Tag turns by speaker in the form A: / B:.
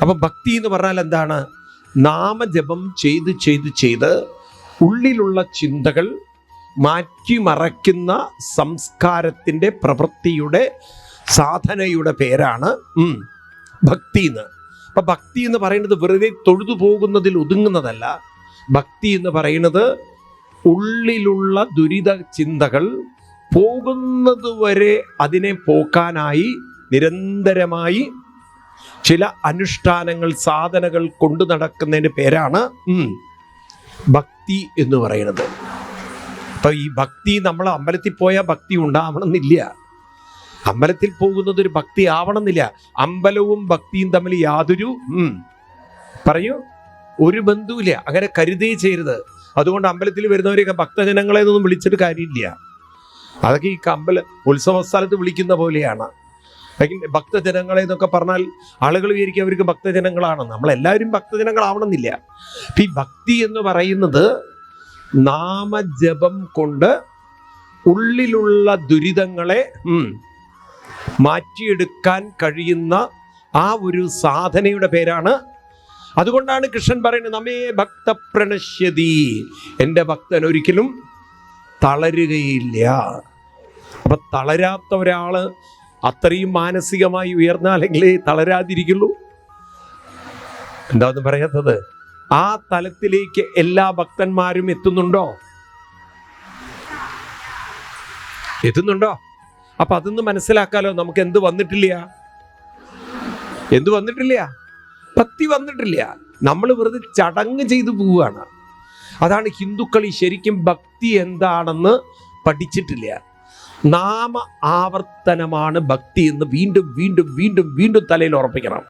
A: അപ്പൊ ഭക്തി എന്ന് പറഞ്ഞാൽ എന്താണ്? നാമജപം ചെയ്ത് ചെയ്ത് ചെയ്ത് ഉള്ളിലുള്ള ചിന്തകൾ മാറ്റിമറയ്ക്കുന്ന സംസ്കാരത്തിൻ്റെ പ്രവൃത്തിയുടെ സാധനയുടെ പേരാണ് ഭക്തി എന്ന്. അപ്പൊ ഭക്തി എന്ന് പറയുന്നത് വെറുതെ തൊഴുതു പോകുന്നതിൽ ഒതുങ്ങുന്നതല്ല. ഭക്തി എന്ന് പറയുന്നത് ഉള്ളിലുള്ള ദുരിത ചിന്തകൾ പോകുന്നതുവരെ അതിനെ പോക്കാനായി നിരന്തരമായി ചില അനുഷ്ഠാനങ്ങൾ, സാധനകൾ കൊണ്ടു നടക്കുന്നതിന് പേരാണ് ഭക്തി എന്ന് പറയുന്നത്. അപ്പൊ ഈ ഭക്തി നമ്മൾ അമ്പലത്തിൽ പോയാൽ ഭക്തി ഉണ്ടാവണമെന്നില്ല. അമ്പലത്തിൽ പോകുന്നത് ഒരു ഭക്തി ആവണമെന്നില്ല. അമ്പലവും ഭക്തിയും തമ്മിൽ യാതൊരു ഒരു ബന്ധവുമില്ല. അങ്ങനെ കരുതേ ചെയ്യരുത്. അതുകൊണ്ട് അമ്പലത്തിൽ വരുന്നവരെയൊക്കെ ഭക്തജനങ്ങളെ ഒന്നും വിളിച്ചിട്ട് കാര്യമില്ല. അതൊക്കെ ഈ ഉത്സവ സ്ഥലത്ത് വിളിക്കുന്ന പോലെയാണ്. ഭക്തജനങ്ങളെ എന്നൊക്കെ പറഞ്ഞാൽ ആളുകൾ വിചാരിക്കും അവർക്ക് ഭക്തജനങ്ങളാണ്. നമ്മളെല്ലാവരും ഭക്തജനങ്ങളാവണമെന്നില്ല. ഈ ഭക്തി എന്ന് പറയുന്നത് നാമജപം കൊണ്ട് ഉള്ളിലുള്ള ദുരിതങ്ങളെ മാറ്റിയെടുക്കാൻ കഴിയുന്ന ആ ഒരു സാധനയുടെ പേരാണ്. അതുകൊണ്ടാണ് കൃഷ്ണൻ പറയുന്നത് നമ്മേ ഭക്ത പ്രണശ്യതി, എൻ്റെ ഭക്തൻ ഒരിക്കലും തളരുകയില്ല. അപ്പൊ തളരാത്ത ഒരാള് അത്രയും മാനസികമായി ഉയർന്നാലെങ്കിലേ തളരാതിരിക്കുള്ളൂ. എന്താന്ന് പറയാത്തത്? ആ തലത്തിലേക്ക് എല്ലാ ഭക്തന്മാരും എത്തുന്നുണ്ടോ? അപ്പൊ അതൊന്ന് മനസ്സിലാക്കാലോ. നമുക്ക് എന്ത് വന്നിട്ടില്ല? ഭക്തി വന്നിട്ടില്ല. നമ്മൾ വെറുതെ ചടങ്ങ് ചെയ്തു പോവുകയാണ്. അതാണ് ഹിന്ദുക്കൾ ശരിക്കും ഭക്തി എന്താണെന്ന് പഠിച്ചിട്ടില്ല. നാമ ആവർത്തനമാണ് ഭക്തി എന്ന് വീണ്ടും വീണ്ടും വീണ്ടും വീണ്ടും തലയിൽ ഉറപ്പിക്കണം.